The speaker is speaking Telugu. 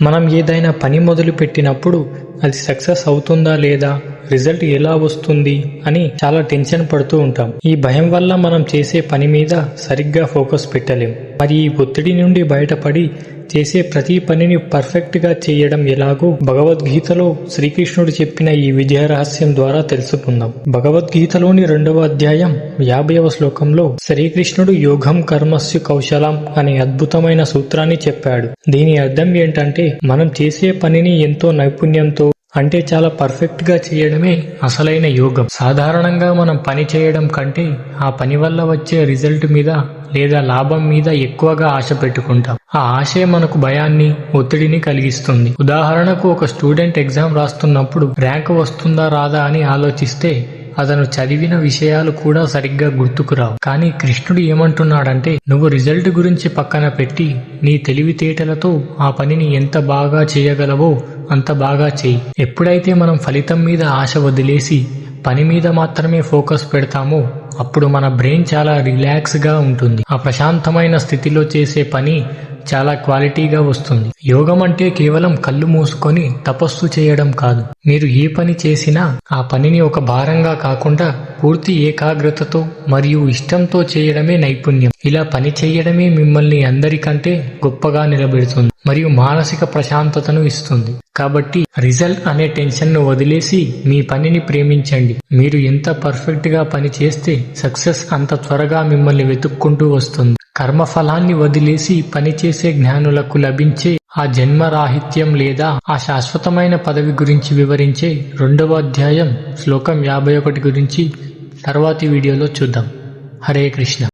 మనం ఏదైనా పని మొదలు పెట్టినప్పుడు అది సక్సెస్ అవుతుందా లేదా, రిజల్ట్ ఎలా వస్తుంది అని చాలా టెన్షన్ పడుతూ ఉంటాం. ఈ భయం వల్ల మనం చేసే పని మీద సరిగ్గా ఫోకస్ పెట్టలేం. మరి ఈ ఒత్తిడి నుండి బయటపడి చేసే ప్రతి పనిని పర్ఫెక్ట్ గా చేయడం ఎలాగో భగవద్గీతలో శ్రీకృష్ణుడు చెప్పిన ఈ విజయ రహస్యం ద్వారా తెలుసుకుందాం. భగవద్గీతలోని 2వ అధ్యాయం 50వ శ్లోకంలో శ్రీకృష్ణుడు యోగం కర్మస్సు కౌశలం అనే అద్భుతమైన సూత్రాన్ని చెప్పాడు. దీని అర్థం ఏంటంటే మనం చేసే పనిని ఎంతో నైపుణ్యంతో అంటే చాలా పర్ఫెక్ట్ గా చేయడమే అసలైన యోగం. సాధారణంగా మనం పని చేయడం కంటే ఆ పని వల్ల వచ్చే రిజల్ట్ మీద లేదా లాభం మీద ఎక్కువగా ఆశ పెట్టుకుంటాం. ఆ ఆశే మనకు భయాన్ని, ఒత్తిడిని కలిగిస్తుంది. ఉదాహరణకు ఒక స్టూడెంట్ ఎగ్జామ్ రాస్తున్నప్పుడు ర్యాంక్ వస్తుందా రాదా అని ఆలోచిస్తే అతను చదివిన విషయాలు కూడా సరిగ్గా గుర్తుకు రావు. కానీ కృష్ణుడు ఏమంటున్నాడంటే, నువ్వు రిజల్ట్ గురించి పక్కన పెట్టి నీ తెలివితేటలతో ఆ పనిని ఎంత బాగా చేయగలవో అంత బాగా చెయ్యి. ఎప్పుడైతే మనం ఫలితం మీద ఆశ వదిలేసి పని మీద మాత్రమే ఫోకస్ పెడతామో అప్పుడు మన బ్రెయిన్ చాలా రిలాక్స్ గా ఉంటుంది. ఆ ప్రశాంతమైన స్థితిలో చేసే పని చాలా క్వాలిటీగా వస్తుంది. యోగం అంటే కేవలం కళ్ళు మూసుకొని తపస్సు చేయడం కాదు. మీరు ఏ పని చేసినా ఆ పనిని ఒక భారంగా కాకుండా పూర్తి ఏకాగ్రతతో మరియు ఇష్టంతో చేయడమే నైపుణ్యం. ఇలా పని చేయడమే మిమ్మల్ని అందరికంటే గొప్పగా నిలబెడుతుంది మరియు మానసిక ప్రశాంతతను ఇస్తుంది. కాబట్టి రిజల్ట్ అనే టెన్షన్ ను వదిలేసి మీ పనిని ప్రేమించండి. మీరు ఎంత పర్ఫెక్ట్ గా పని చేస్తే సక్సెస్ అంత త్వరగా మిమ్మల్ని వెతుక్కుంటూ వస్తుంది. కర్మఫలాన్ని వదిలేసి పనిచేసే జ్ఞానులకు లభించే ఆ జన్మరాహిత్యం లేదా ఆ శాశ్వతమైన పదవి గురించి వివరించే 2వ అధ్యాయం శ్లోకం 51 గురించి తర్వాతి వీడియోలో చూద్దాం. హరే కృష్ణ.